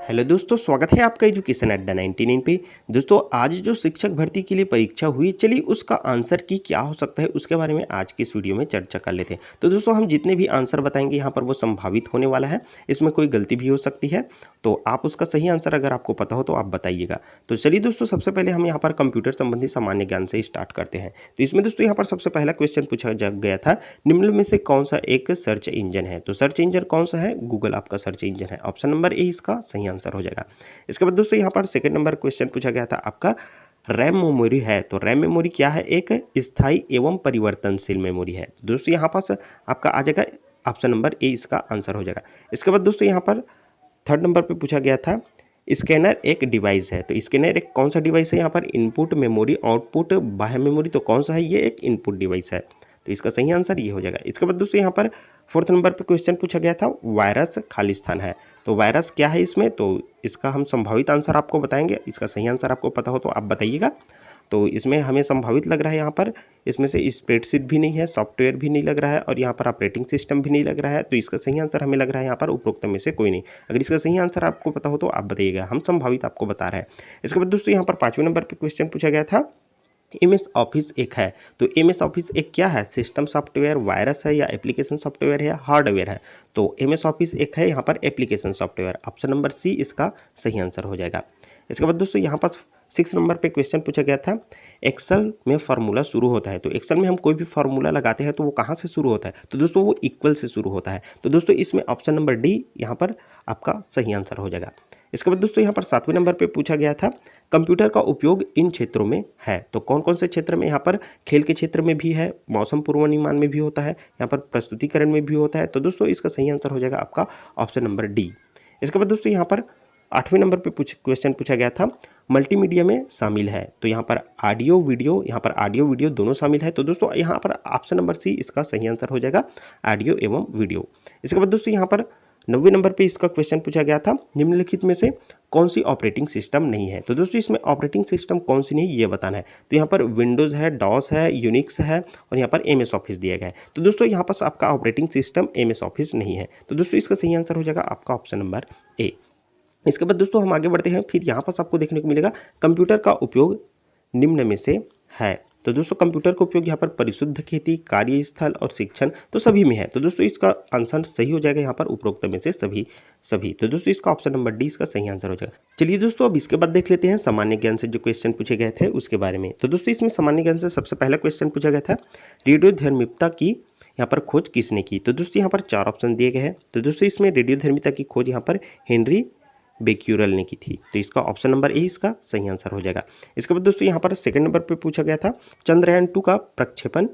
Hello दोस्तों, स्वागत है आपका एजुकेशन अड्डा 99 पे। दोस्तों, आज जो शिक्षक भर्ती के लिए परीक्षा हुई, चलिए उसका आंसर की क्या हो सकता है उसके बारे में आज की इस वीडियो में चर्चा कर लेते हैं। तो दोस्तों, हम जितने भी आंसर बताएंगे यहाँ पर वो संभावित होने वाला है, इसमें कोई गलती भी हो सकती है। तो आप उसका सही आंसर अगर आपको पता हो तो आप बताइएगा। तो चलिए दोस्तों, सबसे पहले हम यहाँ पर कंप्यूटर संबंधी सामान्य ज्ञान से स्टार्ट करते हैं। तो इसमें दोस्तों यहाँ पर सबसे पहला क्वेश्चन पूछा गया था, निम्न में से कौन सा एक सर्च इंजन है। तो सर्च इंजन कौन सा है? गूगल आपका सर्च इंजन है। ऑप्शन नंबर ए इसका सही आंसर हो जाएगा। इसके बाद दोस्तों यहाँ पर सेकंड नंबर क्वेश्चन पूछा गया था आपका, रैम मेमोरी है। तो रैम मेमोरी क्या है? एक स्थायी एवं परिवर्तनशील मेमोरी है। तो दोस्तों यहाँ पास आपका आ जाएगा ऑप्शन नंबर ए इसका आंसर हो जाएगा। इसके बाद दोस्तों यहाँ पर थर्ड नंबर पे पूछा गया था, स्कैनर एक डिवाइस है। तो स्कैनर एक कौन सा डिवाइस है? यहाँ पर इनपुट मेमोरी, आउटपुट, बाह्य मेमोरी। तो कौन सा है? ये एक इनपुट डिवाइस है। तो इसका सही आंसर ये हो जाएगा। इसके बाद दोस्तों यहाँ पर फोर्थ नंबर पे क्वेश्चन पूछा गया था, वायरस खालिस्तान है। तो वायरस क्या है इसमें? तो इसका हम संभावित आंसर आपको बताएंगे, इसका सही आंसर आपको पता हो तो आप बताइएगा। तो इसमें हमें संभावित लग रहा है यहाँ पर, इसमें से स्प्रेडशीट भी नहीं है, सॉफ्टवेयर भी नहीं लग रहा है और यहाँ पर ऑपरेटिंग सिस्टम भी नहीं लग रहा है। तो इसका सही आंसर हमें लग रहा है यहाँ पर उपरोक्त में से कोई नहीं। अगर इसका सही आंसर आपको पता हो तो आप बताइएगा, हम संभावित आपको बता रहे हैं। इसके बाद दोस्तों यहाँ पर पाँचवें नंबर पर क्वेश्चन पूछा गया था, एमएस ऑफिस एक है। तो एमएस ऑफिस एक क्या है? सिस्टम सॉफ्टवेयर, वायरस है या एप्लीकेशन सॉफ्टवेयर है, हार्डवेयर है। तो एमएस ऑफिस एक है यहाँ पर application software. Option number C इसका सही आंसर हो जाएगा। इसके बाद दोस्तों यहाँ पर 6 नंबर पे क्वेश्चन पूछा गया था, एक्सेल में फार्मूला शुरू होता है। तो एक्सेल में हम कोई भी फार्मूला लगाते हैं तो वो कहाँ से शुरू होता है? तो दोस्तों वो इक्वल से शुरू होता है। तो दोस्तों इसमें ऑप्शन नंबर डी यहाँ पर आपका सही आंसर हो जाएगा। इसके बाद दोस्तों यहाँ पर 7वें नंबर पे पूछा गया था, कंप्यूटर का उपयोग इन क्षेत्रों में है। तो कौन कौन से क्षेत्र में? यहाँ पर खेल के क्षेत्र में भी है, मौसम पूर्वानुमान में भी होता है, यहाँ पर प्रस्तुतिकरण में भी होता है। तो दोस्तों इसका सही आंसर हो जाएगा आपका ऑप्शन नंबर डी। इसके बाद दोस्तों यहाँ पर 8वें नंबर पे क्वेश्चन पूछा गया था, मल्टीमीडिया में शामिल है। तो यहाँ पर ऑडियो वीडियो, यहाँ पर ऑडियो वीडियो दोनों शामिल है। तो दोस्तों यहाँ पर ऑप्शन नंबर सी इसका सही आंसर हो जाएगा, ऑडियो एवं वीडियो। इसके बाद दोस्तों यहाँ पर 9वें नंबर पे इसका क्वेश्चन पूछा गया था, निम्नलिखित में से कौन सी ऑपरेटिंग सिस्टम नहीं है। तो दोस्तों इसमें ऑपरेटिंग सिस्टम कौन सी नहीं ये बताना है। तो यहाँ पर विंडोज़ है, डॉस है, यूनिक्स है और यहाँ पर एमएस ऑफिस दिया गया है। तो दोस्तों यहाँ पर आपका ऑपरेटिंग सिस्टम एमएस ऑफिस नहीं है। तो दोस्तों इसका सही आंसर हो जाएगा आपका ऑप्शन नंबर ए। इसके बाद दोस्तों हम आगे बढ़ते हैं, फिर यहाँ पर आपको देखने को मिलेगा, कंप्यूटर का उपयोग निम्न में से है। तो दोस्तों कंप्यूटर का उपयोग यहाँ पर परिशुद्ध खेती, कार्यस्थल और शिक्षण तो सभी में है। तो दोस्तों इसका आंसर सही हो जाएगा यहाँ पर उपरोक्त में से सभी। तो दोस्तों इसका ऑप्शन नंबर डी इसका सही आंसर हो जाएगा। चलिए दोस्तों अब इसके बाद देख लेते हैं सामान्य ज्ञान से जो क्वेश्चन पूछे गए थे उसके बारे में। तो दोस्तों इसमें सामान्य ज्ञान से सबसे पहला क्वेश्चन पूछा गया था, रेडियोधर्मिता की यहाँ पर खोज किसने की। तो दोस्तों यहाँ पर 4 ऑप्शन दिए गए हैं। तो दोस्तों इसमें रेडियोधर्मिता की खोज यहाँ पर हेनरी बेक्यूरल ने की थी। तो इसका ऑप्शन नंबर ए इसका सही आंसर हो जाएगा। इसके बाद दोस्तों यहाँ पर सेकंड नंबर पे पूछा गया था, चंद्रयान 2 का प्रक्षेपण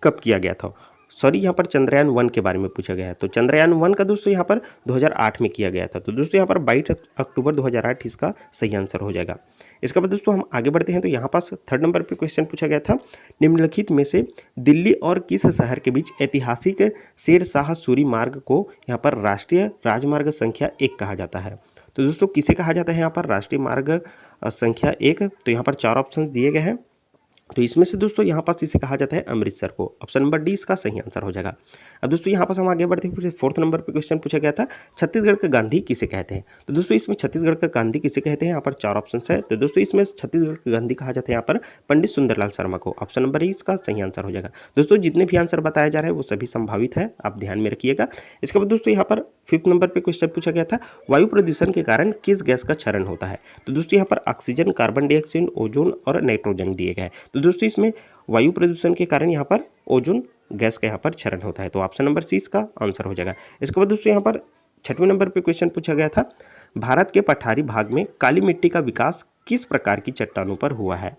कब किया गया था। सॉरी, यहाँ पर चंद्रयान 1 के बारे में पूछा गया है। तो चंद्रयान 1 का दोस्तों यहाँ पर 2008 में किया गया था। तो दोस्तों यहाँ पर 22 अक्टूबर 2008 इसका सही आंसर हो जाएगा। इसके बाद दोस्तों हम आगे बढ़ते हैं। तो यहाँ पास थर्ड नंबर पे क्वेश्चन पूछा गया था, निम्नलिखित में से दिल्ली और किस शहर के बीच ऐतिहासिक शेरशाह सूरी मार्ग को यहाँ पर राष्ट्रीय राजमार्ग संख्या 1 कहा जाता है। तो दोस्तों किसे कहा जाता है यहाँ पर राष्ट्रीय मार्ग संख्या 1? तो यहाँ पर 4 ऑप्शंस दिए गए हैं। तो इसमें से दोस्तों यहाँ पास इसे कहा जाता है अमृतसर को। ऑप्शन नंबर डी इसका सही आंसर हो जाएगा। अब दोस्तों यहाँ पास हम आगे बढ़ते हैं, फोर्थ नंबर पे क्वेश्चन पूछा गया था, छत्तीसगढ़ का गांधी किसे कहते हैं। तो दोस्तों इसमें छत्तीसगढ़ का गांधी किसे कहते हैं, यहाँ पर 4 ऑप्शन है। तो दोस्तों इसमें छत्तीसगढ़ का गांधी कहा जाता है यहाँ पर पंडित सुंदरलाल शर्मा को। ऑप्शन नंबर ए इसका सही आंसर हो जाएगा। दोस्तों जितने भी आंसर बताया जा रहा है वो सभी संभावित है, आप ध्यान में रखिएगा। इसके बाद दोस्तों यहाँ पर 5th नंबर पर क्वेश्चन पूछा गया था, वायु प्रदूषण के कारण किस गैस का क्षरण होता है। तो दोस्तों यहाँ पर ऑक्सीजन, कार्बन डाइऑक्साइड, ओजोन और नाइट्रोजन दिए गए हैं। तो दोस्तों इसमें वायु प्रदूषण के कारण यहाँ पर ओजोन गैस का यहाँ पर क्षरण होता है। तो ऑप्शन नंबर सी इसका आंसर हो जाएगा। इसके बाद दोस्तों यहाँ पर 6वें नंबर पे क्वेश्चन पूछा गया था, भारत के पठारी भाग में काली मिट्टी का विकास किस प्रकार की चट्टानों पर हुआ है।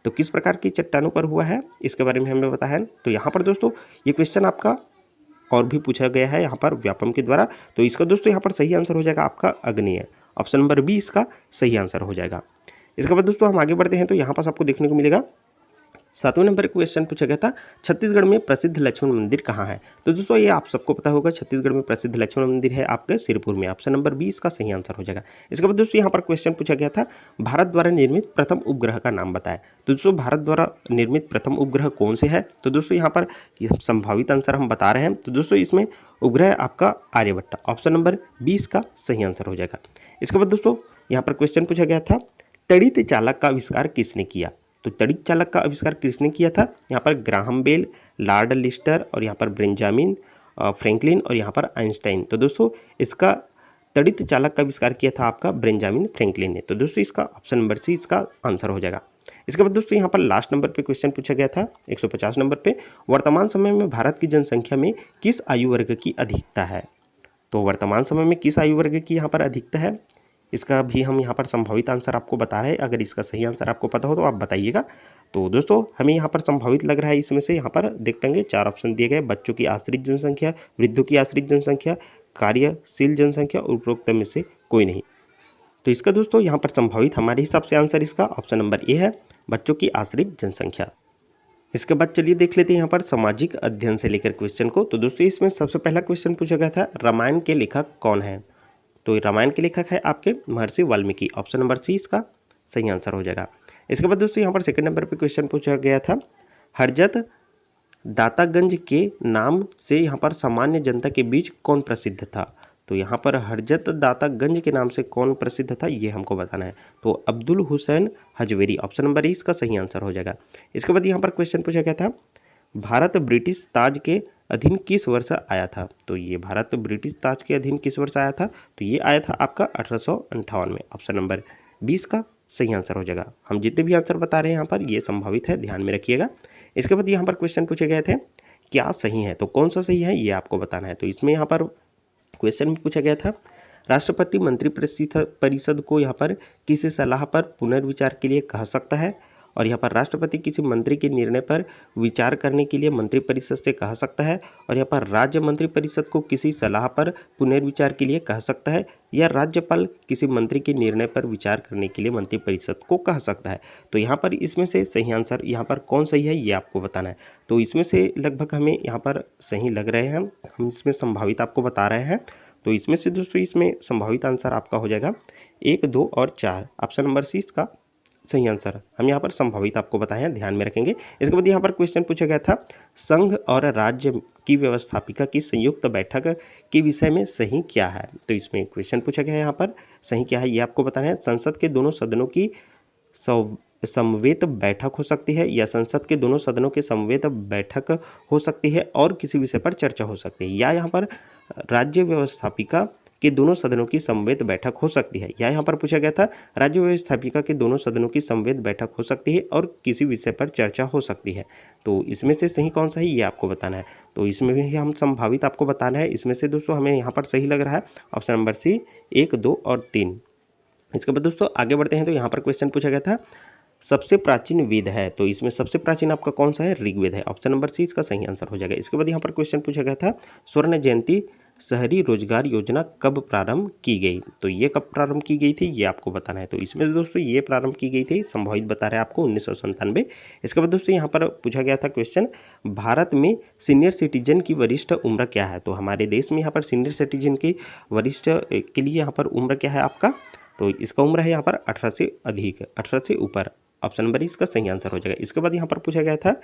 तो किस प्रकार की चट्टानों पर हुआ है इसके बारे में हमें बताया है। तो यहाँ पर दोस्तों ये क्वेश्चन आपका और भी पूछा गया है यहाँ पर व्यापम के द्वारा। तो इसका दोस्तों यहाँ पर सही आंसर हो जाएगा आपका अग्निय। ऑप्शन नंबर बी इसका सही आंसर हो जाएगा। इसके बाद दोस्तों हम आगे बढ़ते हैं। तो यहाँ पास आपको देखने को मिलेगा 7वें नंबर क्वेश्चन पूछा गया था, छत्तीसगढ़ में प्रसिद्ध लक्ष्मण मंदिर कहाँ है? तो दोस्तों ये आप सबको पता होगा, छत्तीसगढ़ में प्रसिद्ध लक्ष्मण मंदिर है आपके सिरपुर में। ऑप्शन नंबर बी इसका सही आंसर हो जाएगा। इसके बाद दोस्तों यहाँ पर क्वेश्चन पूछा गया था, भारत द्वारा निर्मित प्रथम उपग्रह का नाम बताएं। तो दोस्तों भारत द्वारा निर्मित प्रथम उपग्रह कौन से है? तो दोस्तों यहाँ पर संभावित आंसर हम बता रहे हैं। तो दोस्तों इसमें उपग्रह आपका आर्यभट्ट, ऑप्शन नंबर बी इसका सही आंसर हो जाएगा। इसके बाद दोस्तों यहाँ पर क्वेश्चन पूछा गया था, तड़ित चालक का आविष्कार किसने किया? तो तड़ित चालक का आविष्कार किसने किया था? यहाँ पर ग्राहम बेल, लॉर्ड लिस्टर और यहाँ पर बेंजामिन फ्रैंकलिन और यहाँ पर आइंस्टाइन। तो दोस्तों इसका तड़ित चालक का आविष्कार किया था आपका बेंजामिन फ्रैंकलिन ने। तो दोस्तों इसका ऑप्शन नंबर सी इसका आंसर हो जाएगा। इसके बाद दोस्तों यहाँ पर लास्ट नंबर पे क्वेश्चन पूछा गया था 150 नंबर पे, वर्तमान समय में भारत की जनसंख्या में किस आयु वर्ग की अधिकता है? तो वर्तमान समय में किस आयु वर्ग की यहाँ पर अधिकता है, इसका भी हम यहाँ पर संभावित आंसर आपको बता रहे हैं। अगर इसका सही आंसर आपको पता हो तो आप बताइएगा। तो दोस्तों हमें यहाँ पर संभावित लग रहा है, इसमें से यहाँ पर देख पाएंगे 4 ऑप्शन दिए गए, बच्चों की आश्रित जनसंख्या, वृद्धों की आश्रित जनसंख्या, कार्यशील जनसंख्या और उपरोक्त में से कोई नहीं। तो इसका दोस्तों यहाँ पर संभावित हमारे हिसाब से आंसर इसका ऑप्शन नंबर ए है, बच्चों की आश्रित जनसंख्या। इसके बाद चलिए देख लेते हैं यहाँ पर सामाजिक अध्ययन से लेकर क्वेश्चन को। तो दोस्तों इसमें सबसे पहला क्वेश्चन पूछा गया था, रामायण के लेखक कौन है? तो रामायण के लेखक है आपके महर्षि वाल्मीकि, ऑप्शन नंबर सी इसका सही आंसर हो जाएगा। इसके बाद दोस्तों यहाँ पर सेकंड नंबर पे क्वेश्चन पूछा गया था, हरजत दातागंज के नाम से यहाँ पर सामान्य जनता के बीच कौन प्रसिद्ध था? तो यहाँ पर हरजत दातागंज के नाम से कौन प्रसिद्ध था ये हमको बताना है। तो Abdul Hussain Hajvery, option number A इसका सही आंसर हो जाएगा। इसके बाद यहाँ पर क्वेश्चन पूछा गया था, भारत ब्रिटिश ताज के अधीन किस वर्ष आया था? तो ये भारत ब्रिटिश ताज के अधीन किस वर्ष आया था? तो ये आया था आपका 1858 में, ऑप्शन नंबर 20 का सही आंसर हो जाएगा। हम जितने भी आंसर बता रहे हैं यहाँ पर ये संभावित है, ध्यान में रखिएगा। इसके बाद यहाँ पर क्वेश्चन पूछे गए थे, क्या सही है? तो कौन सा सही है ये आपको बताना है। तो इसमें यहाँ पर क्वेश्चन में पूछा गया था, राष्ट्रपति मंत्री परिषद को यहाँ पर किसी सलाह पर पुनर्विचार के लिए कह सकता है, और यहाँ पर राष्ट्रपति किसी मंत्री के निर्णय पर विचार करने के लिए मंत्रिपरिषद से कह सकता है, और यहाँ पर राज्य मंत्रिपरिषद को किसी सलाह पर पुनर्विचार के लिए कह सकता है, या राज्यपाल किसी मंत्री के निर्णय पर विचार करने के लिए मंत्रिपरिषद को कह सकता है। तो यहाँ पर इसमें से सही आंसर यहाँ पर कौन सही है ये आपको बताना है। तो इसमें से लगभग हमें यहाँ पर सही लग रहे हैं, हम इसमें संभावित आपको बता रहे हैं। तो इसमें से दोस्तों इसमें संभावित आंसर आपका हो जाएगा 1, 2 और 4, ऑप्शन नंबर सी इसका सही आंसर हम यहाँ पर संभावित आपको बताए हैं, ध्यान में रखेंगे। इसके बाद यहाँ पर क्वेश्चन पूछा गया था, संघ और राज्य की व्यवस्थापिका की संयुक्त बैठक के विषय में सही क्या है? तो इसमें क्वेश्चन पूछा गया है यहाँ पर सही क्या है ये आपको बताना है। संसद के दोनों सदनों की समवेत बैठक हो सकती है, या संसद के दोनों सदनों के समवेत बैठक हो सकती है और किसी विषय पर चर्चा हो सकती है, या यहाँ पर राज्य व्यवस्थापिका के दोनों सदनों की समवेत बैठक हो सकती है, या यहाँ पर पूछा गया था राज्य व्यवस्थापिका के दोनों सदनों की समवेत बैठक हो सकती है और किसी विषय पर चर्चा हो सकती है। तो इसमें से सही कौन सा है ये आपको बताना है। तो इसमें भी हम संभावित आपको बताना है। इसमें से दोस्तों हमें यहाँ पर सही लग रहा है ऑप्शन नंबर सी 1, 2 और 3। इसके बाद दोस्तों आगे बढ़ते हैं। तो यहाँ पर क्वेश्चन पूछा गया था, सबसे प्राचीन वेद है, तो इसमें सबसे प्राचीन आपका कौन सा है? ऋग्वेद है, ऑप्शन नंबर सी इसका सही आंसर हो जाएगा। इसके बाद यहाँ पर क्वेश्चन पूछा गया था, स्वर्ण जयंती शहरी रोजगार योजना कब प्रारंभ की गई? तो ये कब प्रारंभ की गई थी ये आपको बताना है। तो इसमें दोस्तों ये प्रारंभ की गई थी, संभावित बता रहे हैं आपको 1997। इसके बाद दोस्तों यहाँ पर पूछा गया था क्वेश्चन, भारत में सीनियर सिटीजन की वरिष्ठ उम्र क्या है? तो हमारे देश में यहाँ पर सीनियर सिटीजन की वरिष्ठ के लिए यहाँ पर उम्र क्या है आपका? तो इसका उम्र है यहाँ पर 18 से अधिक, 18 से ऊपर, ऑप्शन नंबर इसका सही आंसर हो जाएगा। इसके बाद यहाँ पर पूछा गया था,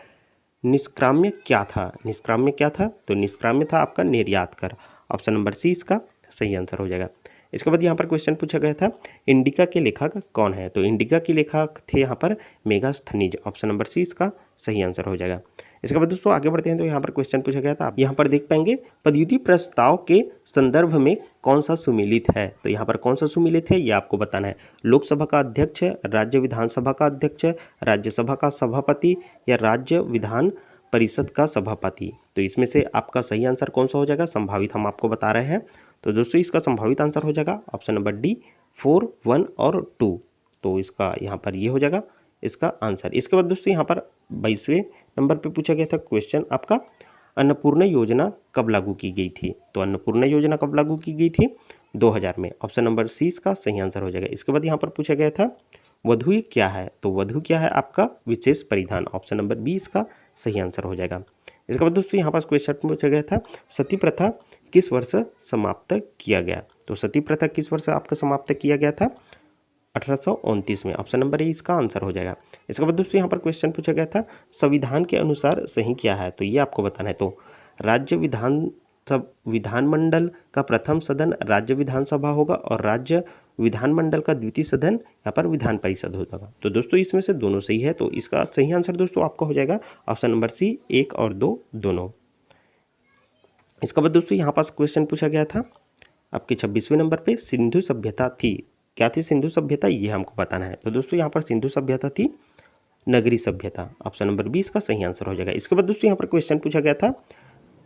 निष्क्राम्य क्या था? निष्क्राम्य क्या था? तो निष्क्राम्य था आपका निर्यात कर, ऑप्शन नंबर सी इसका सही आंसर हो जाएगा। इसके बाद यहाँ पर क्वेश्चन पूछा गया था, इंडिका के लेखक कौन है? तो इंडिका के लेखक थे यहाँ पर मेगास्थनीज, ऑप्शन नंबर सी इसका सही आंसर हो जाएगा। इसके बाद दोस्तों आगे बढ़ते हैं। तो यहाँ पर क्वेश्चन पूछा गया था, आप यहाँ पर देख पाएंगे, पदयुति प्रस्ताव के संदर्भ में कौन सा सुमेलित है? तो यहाँ पर कौन सा सुमेलित है ये आपको बताना है। लोकसभा का अध्यक्ष, राज्य विधानसभा का अध्यक्ष, राज्यसभा का सभापति, या राज्य विधान परिषद का सभापति? तो इसमें से आपका सही आंसर कौन सा हो जाएगा? संभावित हम आपको बता रहे हैं। तो दोस्तों इसका संभावित आंसर हो जाएगा ऑप्शन नंबर डी 4, 1 और 2। तो इसका यहाँ पर ये हो जाएगा इसका आंसर। इसके बाद दोस्तों यहाँ पर 22वें नंबर पे पूछा गया था क्वेश्चन आपका, अन्नपूर्णा योजना कब लागू की गई थी? तो अन्नपूर्णा योजना कब लागू की गई थी? 2000 में, ऑप्शन नंबर सी इसका सही आंसर हो जाएगा। इसके बाद यहाँ पर पूछा गया था, वधु क्या है? तो वधु क्या है आपका विशेष परिधान। ऑप्शन नंबर बी इसका सही आंसर हो जाएगा। इसके बाद दोस्तों यहाँ पास क्वेश्चन पूछा गया था, सती प्रथा किस वर्ष समाप्त किया गया? तो सती प्रथा किस वर्ष आपका समाप्त किया गया था? 1829 में। ऑप्शन नंबर ए इसका आंसर हो जाएगा। इसके बाद दोस्तों यहाँ पर क्वेश्चन पूछा गया था, संविधान के अनुसार सही क्या है? तो ये आपको बताना है। तो राज्य विधानमंडल का प्रथम सदन राज्य विधानसभा होगा और राज्य विधानमंडल का द्वितीय सदन यहाँ पर विधान परिषद होगा। तो दोस्तों इसमें से दोनों सही है, तो इसका सही आंसर दोस्तों आपका हो जाएगा ऑप्शन नंबर सी 1 और 2 दोनों। इसके बाद दोस्तों यहाँ पास क्वेश्चन पूछा गया था आपके 26वें नंबर पे, सिंधु सभ्यता थी, क्या थी सिंधु सभ्यता? ये हमको बताना है। तो दोस्तों यहाँ पर सिंधु सभ्यता थी नगरी सभ्यता। ऑप्शन नंबर 20 का सही आंसर हो जाएगा। इसके बाद दोस्तों यहाँ पर क्वेश्चन पूछा गया था,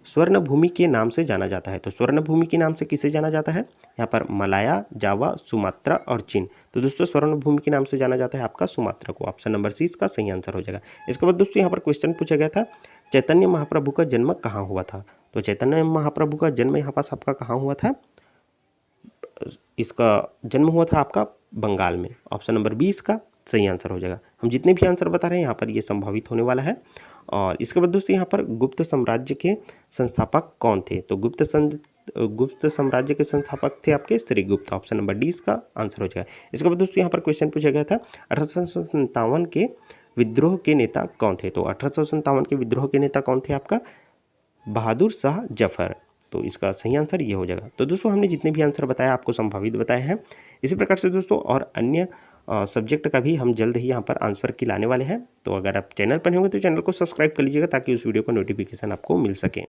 स्वर्ण भूमि के नाम से जाना जाता है। तो स्वर्ण भूमि के नाम से किसे जाना जाता है? यहाँ पर मलाया, जावा, सुमात्रा और चीन। तो दोस्तों स्वर्ण भूमि के नाम से जाना जाता है आपका सुमात्रा को। ऑप्शन नंबर सी इसका सही आंसर हो जाएगा। इसके बाद दोस्तों यहाँ पर क्वेश्चन पूछा गया था, चैतन्य महाप्रभु का जन्म कहाँ हुआ था? तो चैतन्य महाप्रभु का जन्म यहाँ पास आपका कहाँ हुआ था? इसका जन्म हुआ था आपका बंगाल में। ऑप्शन नंबर बी इसका सही आंसर हो जाएगा। हम जितने भी आंसर बता रहे हैं यहाँ पर ये संभावित होने वाला है। और इसके बाद दोस्तों यहाँ पर गुप्त साम्राज्य के संस्थापक कौन थे? तो गुप्त साम्राज्य के संस्थापक थे आपके श्रीगुप्त। ऑप्शन नंबर डी इसका आंसर हो जाएगा। इसके बाद दोस्तों यहाँ पर क्वेश्चन पूछा गया था, 1857 के विद्रोह के नेता कौन थे? तो 1857 के विद्रोह के नेता कौन थे आपका? बहादुर शाह जफर। तो इसका सही आंसर ये हो जाएगा। तो दोस्तों हमने जितने भी आंसर बताया आपको संभावित बताए हैं। इसी प्रकार से दोस्तों और अन्य सब्जेक्ट का भी हम जल्द ही यहाँ पर आंसर की लाने वाले हैं। तो अगर आप चैनल पर होंगे तो चैनल को सब्सक्राइब कर लीजिएगा ताकि उस वीडियो का नोटिफिकेशन आपको मिल सके।